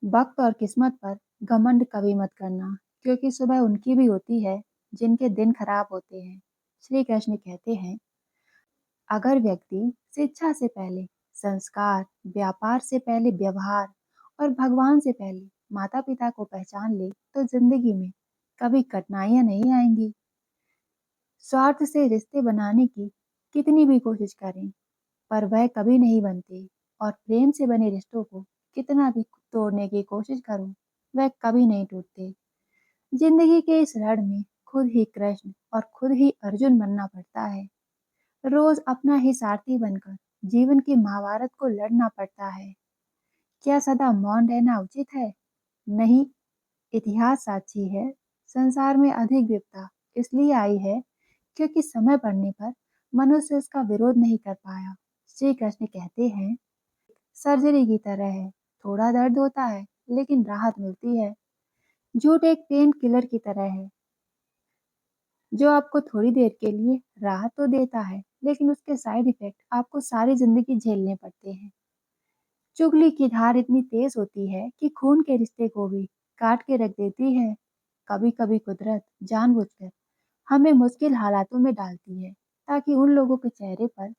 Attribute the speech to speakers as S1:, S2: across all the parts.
S1: वक्त और किस्मत पर घमंड कभी मत करना, क्योंकि सुबह उनकी भी होती है जिनके दिन खराब होते हैं। श्री कृष्ण कहते हैं, अगर व्यक्ति शिक्षा से पहले संस्कार, व्यापार से पहले व्यवहार और भगवान से पहले माता पिता को पहचान ले, तो जिंदगी में कभी कठिनाइयां नहीं आएंगी। स्वार्थ से रिश्ते बनाने की कितनी भी कोशिश करें, पर वह कभी नहीं बनते, और प्रेम से बने रिश्तों को कितना भी तोड़ने की कोशिश करूं, वह कभी नहीं टूटते। जिंदगी के इस रण में खुद ही कृष्ण और खुद ही अर्जुन बनना पड़ता है। रोज अपना ही सारथी बनकर जीवन की महाभारत को लड़ना पड़ता है। क्या सदा मौन रहना उचित है? नहीं। इतिहास साक्षी है, संसार में अधिक विपदा इसलिए आई है क्योंकि समय पड़ने पर मनुष्य उसका विरोध नहीं कर पाया। श्री कृष्ण कहते हैं, सर्जरी की तरह है, थोड़ा दर्द होता है लेकिन राहत मिलती है। झूठ एक पेन किलर की तरह है, जो आपको थोड़ी देर के लिए राहत तो देता है, लेकिन उसके साइड इफेक्ट आपको सारी जिंदगी झेलने पड़ते हैं। चुगली की धार इतनी तेज होती है कि खून के रिश्ते को भी काट के रख देती है। कभी कभी कुदरत जानबूझकर हमें मुश्किल हालातों में डालती है, ताकि उन लोगों के चेहरे पर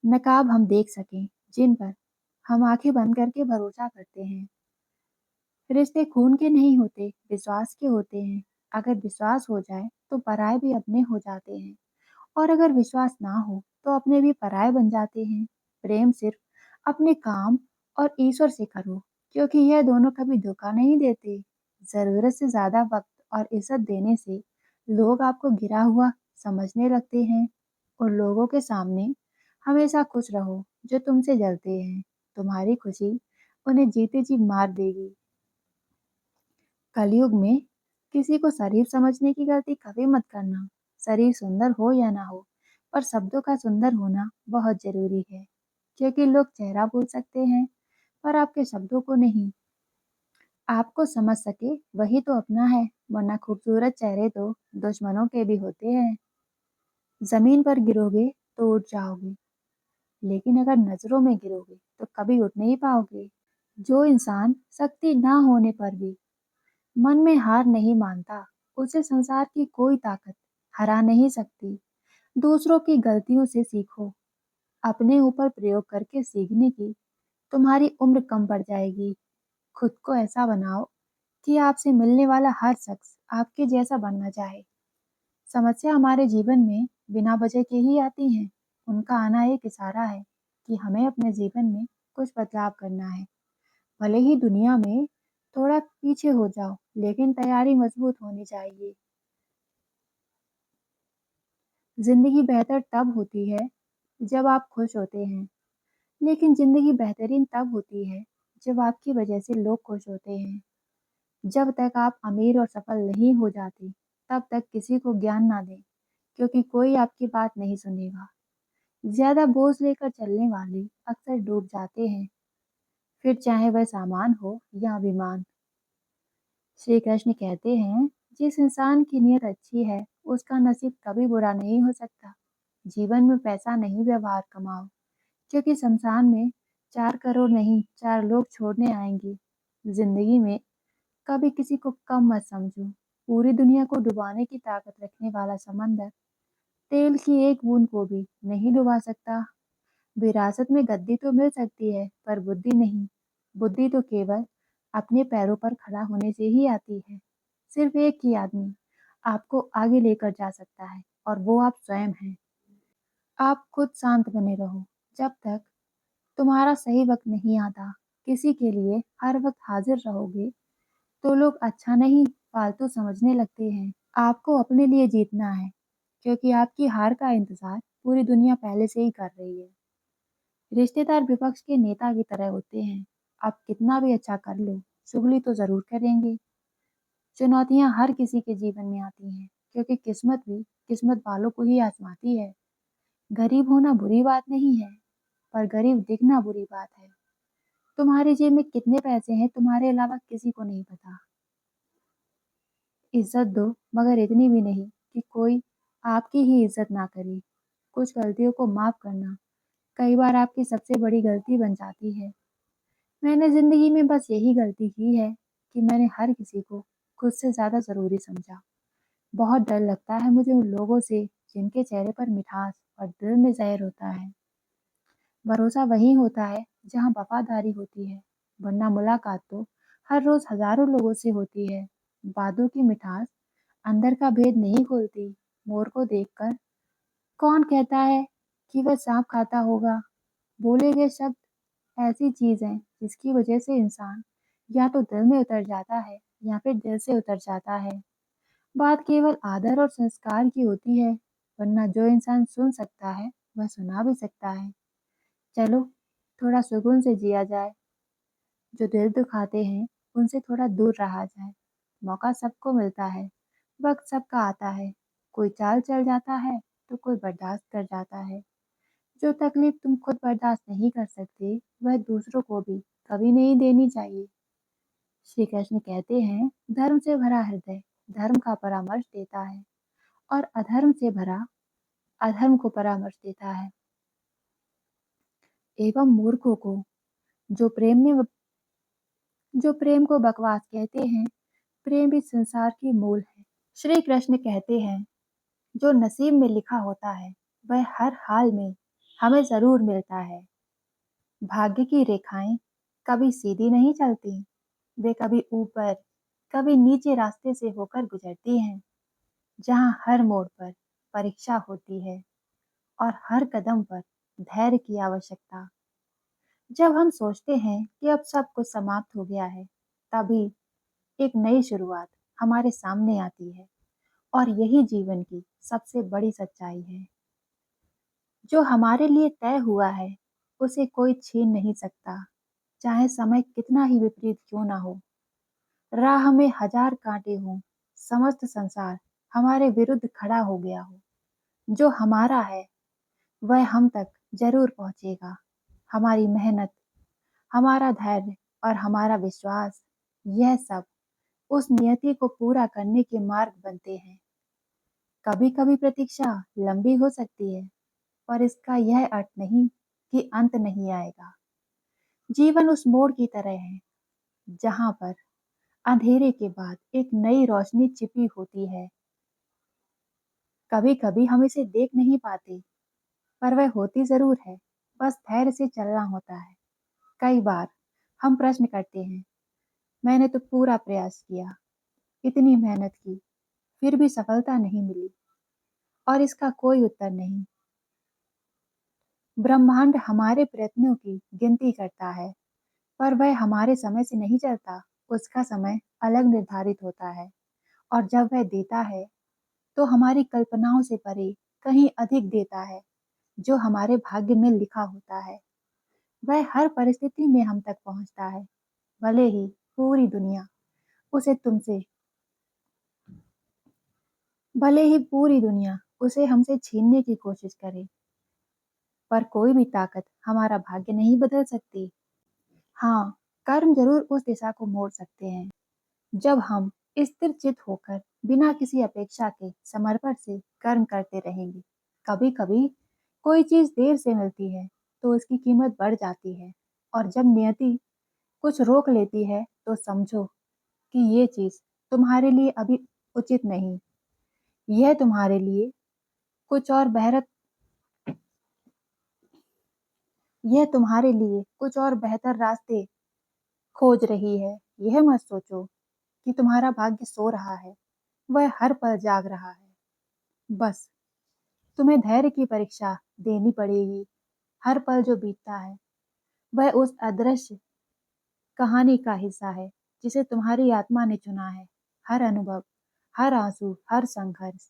S1: नकाब हम देख सकें जिन पर हम आंखें बंद करके भरोसा करते हैं। रिश्ते खून के नहीं होते, विश्वास के होते हैं। अगर विश्वास हो जाए तो पराये भी अपने हो जाते हैं, और अगर विश्वास ना हो तो अपने भी पराये बन जाते हैं। प्रेम सिर्फ अपने काम और ईश्वर से करो, क्योंकि यह दोनों कभी धोखा नहीं देते। जरूरत से ज्यादा वक्त और इज्जत देने से लोग आपको गिरा हुआ समझने लगते हैं। उन लोगों के सामने हमेशा खुश रहो जो तुमसे जलते हैं। तुम्हारी खुशी उन्हें जीते जी मार देगी। कलयुग में किसी को शरीफ समझने की गलती कभी मत करना। शरीर सुंदर हो या ना हो, पर शब्दों का सुंदर होना बहुत जरूरी है, क्योंकि लोग चेहरा भूल सकते हैं पर आपके शब्दों को नहीं। आपको समझ सके वही तो अपना है, वरना खूबसूरत चेहरे तो दुश्मनों के भी होते हैं। जमीन पर गिरोगे तो उठ जाओगे, लेकिन अगर नजरों में गिरोगे तो कभी उठ नहीं पाओगे। जो इंसान शक्ति ना होने पर भी मन में हार नहीं मानता, उसे संसार की कोई ताकत हरा नहीं सकती। दूसरों की गलतियों से सीखो, अपने ऊपर प्रयोग करके सीखने की तुम्हारी उम्र कम पड़ जाएगी। खुद को ऐसा बनाओ कि आपसे मिलने वाला हर शख्स आपके जैसा बनना चाहे। समस्या हमारे जीवन में बिना वजह के ही आती हैं। उनका आना एक इशारा है कि हमें अपने जीवन में कुछ बदलाव करना है। भले ही दुनिया में थोड़ा पीछे हो जाओ, लेकिन तैयारी मजबूत होनी चाहिए। जिंदगी बेहतर तब होती है जब आप खुश होते हैं, लेकिन जिंदगी बेहतरीन तब होती है जब आपकी वजह से लोग खुश होते हैं। जब तक आप अमीर और सफल नहीं हो जाते, तब तक किसी को ज्ञान ना दें, क्योंकि कोई आपकी बात नहीं सुनेगा। ज्यादा बोझ लेकर चलने वाले अक्सर डूब जाते हैं, फिर चाहे वह सामान हो या अभिमान। श्री कृष्ण कहते हैं, जिस इंसान की नीयत अच्छी है उसका नसीब कभी बुरा नहीं हो सकता। जीवन में पैसा नहीं, व्यवहार कमाओ, क्योंकि शमशान में 4 करोड़ नहीं, 4 लोग छोड़ने आएंगे। जिंदगी में कभी किसी को कम मत समझो। पूरी दुनिया को डुबाने की ताकत रखने वाला समंदर तेल की एक बूंद को भी नहीं डुबा सकता। विरासत में गद्दी तो मिल सकती है, पर बुद्धि नहीं। बुद्धि तो केवल अपने पैरों पर खड़ा होने से ही आती है। सिर्फ एक ही आदमी आपको आगे लेकर जा सकता है, और वो आप स्वयं हैं। आप खुद शांत बने रहो जब तक तुम्हारा सही वक्त नहीं आता। किसी के लिए हर वक्त हाजिर रहोगे तो लोग अच्छा नहीं, फालतू समझने लगते हैं। आपको अपने लिए जीतना है, क्योंकि आपकी हार का इंतजार पूरी दुनिया पहले से ही कर रही है। रिश्तेदार विपक्ष के नेता की तरह होते हैं। आप कितना भी अच्छा कर लो, चुगली तो जरूर करेंगे। चुनौतियां हर किसी के जीवन में आती हैं, क्योंकि किस्मत भी किस्मत वालों को ही आजमाती है। गरीब होना बुरी बात नहीं है, पर गरीब दिखना बुरी बात है। तुम्हारी जेब में कितने पैसे हैं तुम्हारे अलावा किसी को नहीं पता। इज्जत दो, मगर इतनी भी नहीं कि कोई आपकी ही इज्जत ना करे। कुछ गलतियों को माफ करना कई बार आपकी सबसे बड़ी गलती बन जाती है। मैंने जिंदगी में बस यही गलती की है कि मैंने हर किसी को खुद से ज्यादा जरूरी समझा। बहुत डर लगता है मुझे उन लोगों से जिनके चेहरे पर मिठास और दिल में जहर होता है। भरोसा वही होता है जहाँ वफादारी होती है, वरना मुलाकात तो हर रोज हजारों लोगों से होती है। बातों की मिठास अंदर का भेद नहीं खोलती। मोर को देखकर कौन कहता है कि वह सांप खाता होगा? बोले गए शब्द ऐसी चीज है जिसकी वजह से इंसान या तो दिल में उतर जाता है या फिर दिल से उतर जाता है। बात केवल आदर और संस्कार की होती है, वरना जो इंसान सुन सकता है वह सुना भी सकता है। चलो थोड़ा सुकून से जिया जाए। जो दिल दुखाते हैं उनसे थोड़ा दूर रहा जाए। मौका सबको मिलता है, वक्त सबका आता है। कोई चाल चल जाता है तो कोई बर्दाश्त कर जाता है। जो तकलीफ तुम खुद बर्दाश्त नहीं कर सकते वह दूसरों को भी कभी नहीं देनी चाहिए। श्री कृष्ण कहते हैं, धर्म से भरा हृदय धर्म का परामर्श देता है और अधर्म से भरा अधर्म को परामर्श देता है। एवं मूर्खों को जो प्रेम को बकवास कहते हैं, प्रेम भी संसार की मूल है। श्री कृष्ण कहते हैं, जो नसीब में लिखा होता है वह हर हाल में हमें जरूर मिलता है। भाग्य की रेखाएं कभी सीधी नहीं चलती, वे कभी ऊपर कभी नीचे रास्ते से होकर गुजरती हैं। जहाँ हर मोड़ पर परीक्षा होती है और हर कदम पर धैर्य की आवश्यकता। जब हम सोचते हैं कि अब सब कुछ समाप्त हो गया है, तभी एक नई शुरुआत हमारे सामने आती है। और यही जीवन की सबसे बड़ी सच्चाई है। जो हमारे लिए तय हुआ है उसे कोई छीन नहीं सकता, चाहे समय कितना ही विपरीत क्यों ना हो। राह में हजार कांटे हों, समस्त संसार हमारे विरुद्ध खड़ा हो गया हो, जो हमारा है वह हम तक जरूर पहुंचेगा। हमारी मेहनत, हमारा धैर्य और हमारा विश्वास, यह सब उस नियति को पूरा करने के मार्ग बनते हैं। कभी कभी प्रतीक्षा लंबी हो सकती है, पर इसका यह अर्थ नहीं कि अंत नहीं आएगा। जीवन उस मोड़ की तरह है जहां पर अंधेरे के बाद एक नई रोशनी छिपी होती है। कभी कभी हम इसे देख नहीं पाते, पर वह होती जरूर है। बस धैर्य से चलना होता है। कई बार हम प्रश्न करते हैं, मैंने तो पूरा प्रयास किया, इतनी मेहनत की, फिर भी सफलता नहीं मिली। और इसका कोई उत्तर नहीं। ब्रह्मांड हमारे प्रयत्नों की गिनती करता है, पर वह हमारे समय से नहीं चलता। उसका समय अलग निर्धारित होता है, और जब वह देता है तो हमारी कल्पनाओं से परे कहीं अधिक देता है। जो हमारे भाग्य में लिखा होता है वह हर परिस्थिति में हम तक पहुंचता है, भले ही पूरी दुनिया उसे तुमसे भले ही पूरी दुनिया उसे हमसे छीनने की कोशिश करे। पर कोई भी ताकत हमारा भाग्य नहीं बदल सकती। हाँ, कर्म जरूर उस दिशा को मोड़ सकते हैं। जब हम स्थिर चित होकर बिना किसी अपेक्षा के समर्पण से कर्म करते रहेंगे। कभी कभी कोई चीज देर से मिलती है तो उसकी कीमत बढ़ जाती है, और जब नियति कुछ रोक लेती है तो समझो कि ये चीज तुम्हारे लिए अभी उचित नहीं। यह तुम्हारे लिए कुछ और बेहतर यह तुम्हारे लिए कुछ और बेहतर रास्ते खोज रही है। यह मत सोचो कि तुम्हारा भाग्य सो रहा है, वह हर पल जाग रहा है। बस तुम्हें धैर्य की परीक्षा देनी पड़ेगी। हर पल जो बीतता है वह उस अदृश्य कहानी का हिस्सा है जिसे तुम्हारी आत्मा ने चुना है। हर अनुभव, हर आंसू, हर संघर्ष,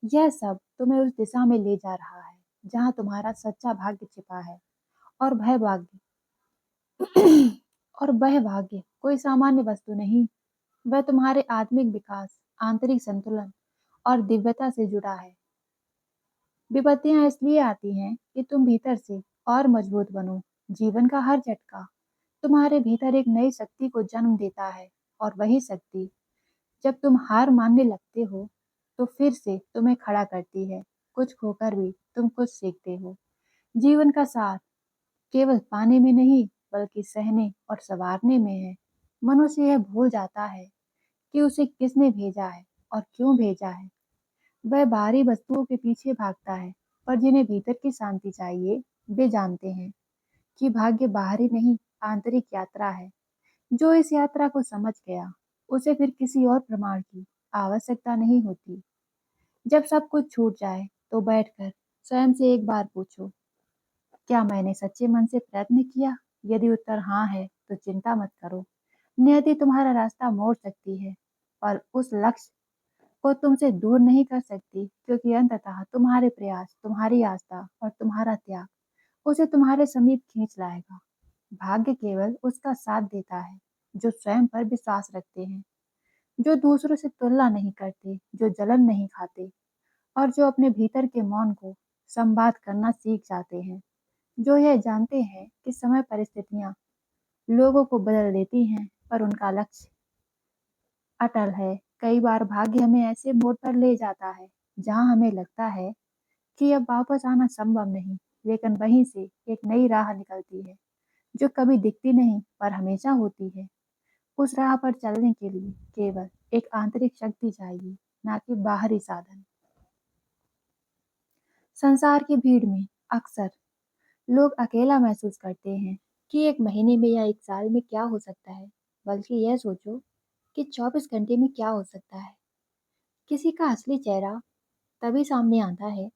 S1: यह सब तुम्हें उस दिशा में ले जा रहा है जहां तुम्हारा सच्चा भाग्य छिपा है। और वह भाग्य और वह भाग्य कोई सामान्य वस्तु नहीं, वह तुम्हारे आत्मिक विकास, आंतरिक संतुलन और दिव्यता से जुड़ा है। विपत्तियां इसलिए आती हैं कि तुम भीतर से और मजबूत बनो। जीवन का हर झटका तुम्हारे भीतर एक नई शक्ति को जन्म देता है, और वही शक्ति जब तुम हार मानने लगते हो तो फिर से तुम्हें खड़ा करती है। कुछ खोकर भी तुम कुछ सीखते हो। जीवन का सार केवल पाने में नहीं, बल्कि सहने और संवारने में है। मनुष्य यह भूल जाता है कि उसे किसने भेजा है और क्यों भेजा है। वह बाहरी वस्तुओं के पीछे भागता है, पर जिन्हें भीतर की शांति चाहिए, वे जानते हैं कि भाग्य बाहरी नहीं, आंतरिक यात्रा है। जो इस यात्रा को समझ गया, उसे फिर किसी और प्रमाण की आवश्यकता नहीं होती। जब सब कुछ छूट जाए, तो बैठकर स्वयं से एक बार पूछो, क्या मैंने सच्चे मन से प्रयत्न किया? यदि उत्तर हाँ है, तो चिंता मत करो। नियति तुम्हारा रास्ता मोड़ सकती है, पर उस लक्ष्य को तुमसे दूर नहीं कर सकती, क्योंकि अंततः तुम्हारे प्रयास, तुम्हारी आस्था और तुम्हारा त्याग उसे तुम्हारे समीप खींच लाएगा। भाग्य केवल उसका साथ देता है जो स्वयं पर विश्वास रखते हैं, जो दूसरों से तुलना नहीं करते, जो जलन नहीं खाते और जो अपने भीतर के मौन को संवाद करना सीख जाते हैं, जो यह जानते हैं कि समय परिस्थितियां लोगों को बदल देती हैं, पर उनका लक्ष्य अटल है। कई बार भाग्य हमें ऐसे मोड़ पर ले जाता है जहां हमें लगता है कि अब वापस आना संभव नहीं, लेकिन वहीं से एक नई राह निकलती है जो कभी दिखती नहीं पर हमेशा होती है। उस राह पर चलने के लिए केवल एक आंतरिक शक्ति चाहिए, ना कि बाहरी साधन। संसार की भीड़ में अक्सर लोग अकेला महसूस करते हैं कि एक महीने में या एक साल में क्या हो सकता है, बल्कि यह सोचो कि 24 घंटे में क्या हो सकता है। किसी का असली चेहरा तभी सामने आता है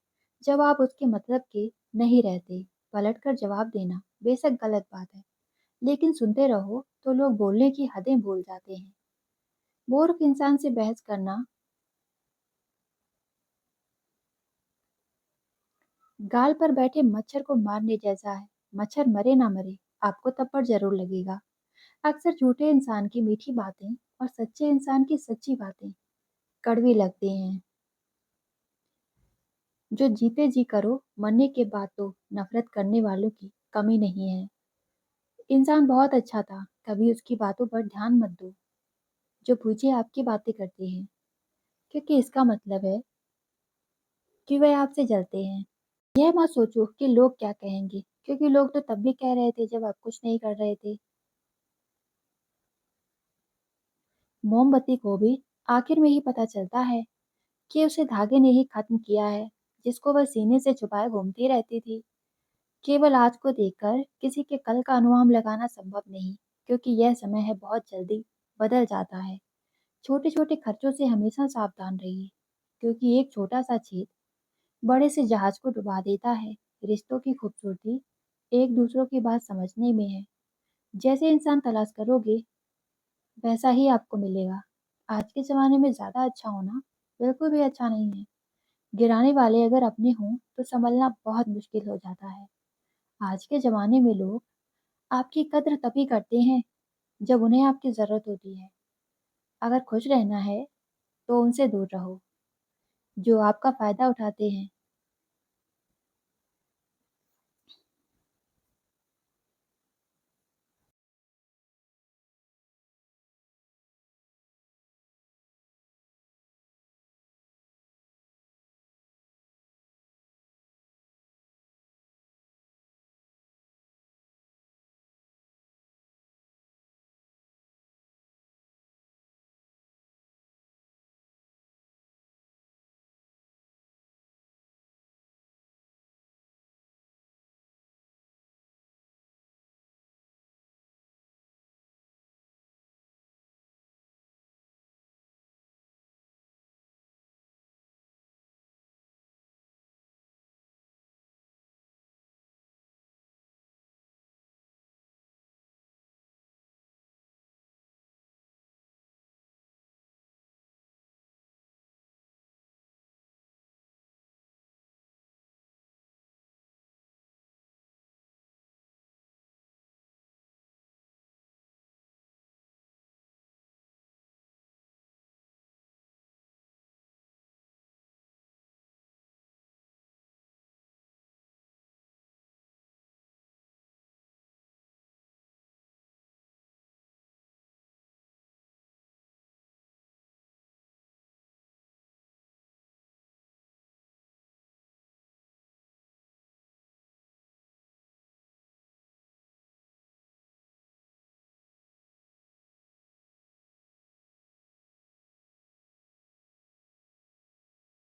S1: जब आप उसके मतलब के नहीं रहते। पलटकर जवाब देना बेशक गलत बात है, लेकिन सुनते रहो तो लोग बोलने की हदें भूल जाते हैं। मूर्ख इंसान से बहस करना गाल पर बैठे मच्छर को मारने जैसा है। मच्छर मरे ना मरे, आपको थप्पड़ जरूर लगेगा। अक्सर झूठे इंसान की मीठी बातें और सच्चे इंसान की सच्ची बातें कड़वी लगती हैं। जो जीते जी करो, मरने के बाद तो नफरत करने वालों की कमी नहीं है। इंसान बहुत अच्छा था, कभी उसकी बातों पर ध्यान मत दो। जो पूछे आपकी बातें करते हैं, क्योंकि इसका मतलब है कि वे आपसे जलते हैं। यह मत सोचो कि लोग क्या कहेंगे, क्योंकि लोग तो तब भी कह रहे थे जब आप कुछ नहीं कर रहे थे। मोमबत्ती को भी आखिर में ही पता चलता है कि उसे धागे ने ही खत्म किया है, जिसको वह सीने से छुपाए घूमती रहती थी। केवल आज को देखकर किसी के कल का अनुमान लगाना संभव नहीं, क्योंकि यह समय है बहुत जल्दी बदल जाता है। छोटे छोटे खर्चों से हमेशा सावधान रहिए, क्योंकि एक छोटा सा छेद बड़े से जहाज को डुबा देता है। रिश्तों की खूबसूरती एक दूसरों की बात समझने में है। जैसे इंसान तलाश करोगे, वैसा ही आपको मिलेगा। आज के ज़माने में ज़्यादा अच्छा होना बिल्कुल भी अच्छा नहीं है। गिराने वाले अगर अपने हों, तो सँभलना बहुत मुश्किल हो जाता है। आज के ज़माने में लोग आपकी कद्र तभी करते हैं, जब उन्हें आपकी ज़रूरत होती है। अगर खुश रहना है, तो उनसे दूर रहो। जो आपका फ़ायदा उठाते हैं,